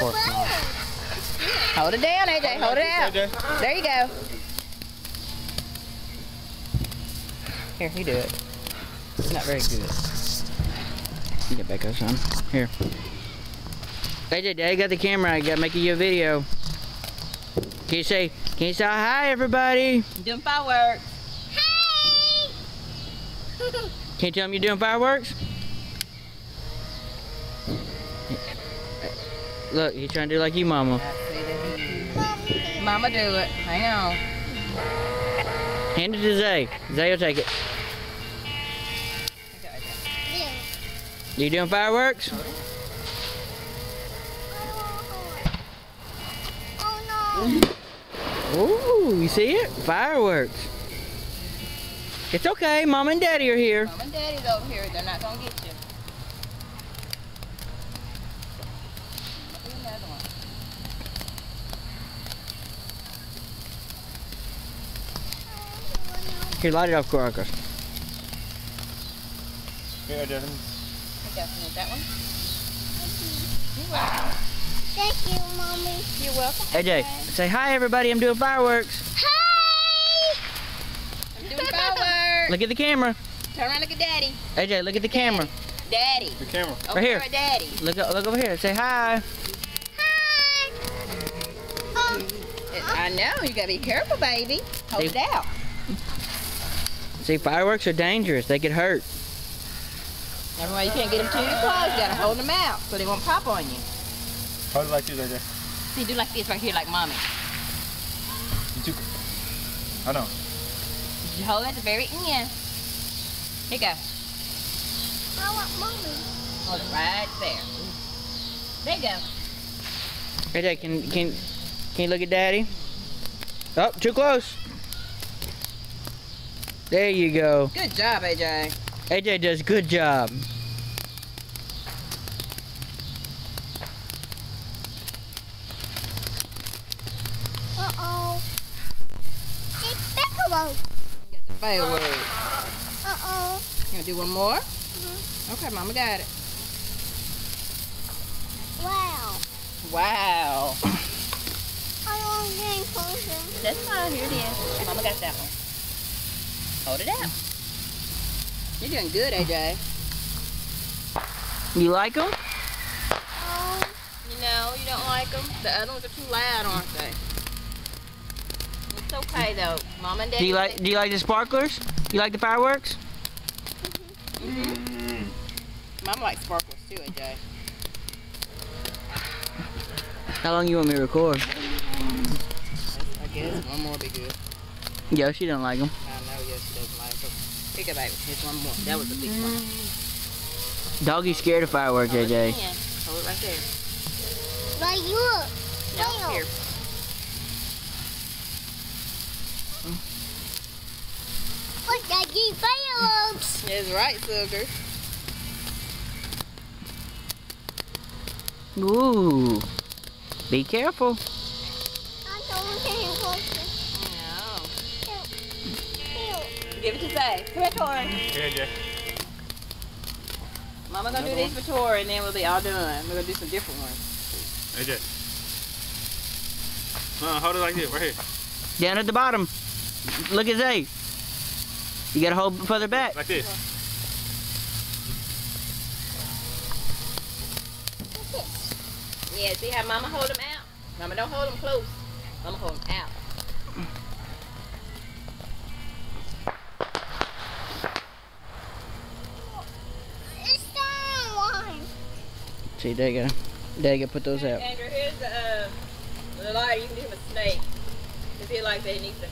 course not. Hold it down, AJ. Hold it out. There you go. Here, you do it. It's not very good. Get back up, son. Here. AJ, Daddy got the camera. I got making you a video. Can you say hi, everybody? I'm doing fireworks. Hey! Can you tell them you're doing fireworks? Look, he's trying to do like you, Mama. Mama do it. Hang on. Hand it to Zay. Zay will take it. You doing fireworks? Oh no! Ooh, you see it? Fireworks. It's okay. Mom and Daddy are here. Mom and Daddy's over here. They're not gonna get you. Do another one. Here, light it off, Caracas. Here, Devin. Okay, that one. You're welcome. Thank you, Mommy. You're welcome. AJ, say hi, everybody. I'm doing fireworks. Hi! I'm doing fireworks. Look at the camera. Turn around, look at Daddy. AJ, look at the camera. Daddy. The camera. Over Right here. at Daddy. Look over here. Say hi. Hi! I know. You gotta be careful, baby. Hold it out. See, fireworks are dangerous. They get hurt. That's why you can't get them too close. You gotta hold them out so they won't pop on you. Hold it like this, AJ. See, do like this right here, like Mommy. You too. I know. You hold it at the very end. Here you go. I want Mommy. Hold it right there. There you go. AJ, can you look at Daddy? Oh, too close. There you go. Good job, AJ. AJ does a good job. Uh-oh. It's Piccolo. You got the fireworks. Uh-oh. You gonna do one more? Okay, Mama got it. Wow. Wow. I want to get closer. That's fine. Here it is. Mama got that one. Hold it out. You're doing good, AJ. You like them? Oh. You know, you don't like them. The other ones are too loud, aren't they? It's okay though. Mom and Daddy. Do you like the sparklers? You like the fireworks? Mama likes sparklers too, AJ. How long you want me to record? I guess one more will be good. Yeah, she don't like them. I know, yes, she doesn't like them. Pick it, baby. Here's one more. That was a big one. Doggy's scared of fireworks, Hold it AJ. in. Hold it right there. Like look. No, Wow. here. Look, Daddy, fireworks. That's right, sugar. Ooh. Be careful. I'm getting closer. No. Ew. Give it to Zay. Come here, Tori. Here, AJ. Mama gonna do these for Tori, and then we'll be all done. We're gonna do some different ones. AJ. Hold it like this, right here. Down at the bottom. Look at Zay. You gotta hold further back. Like this. Yeah, see how Mama hold them out? Mama don't hold them close. Mama hold them out. It's that one. See, there you go. There you go. Put those out. Andrew, here's the lighter. You can do him a snake. Because he like that he needs to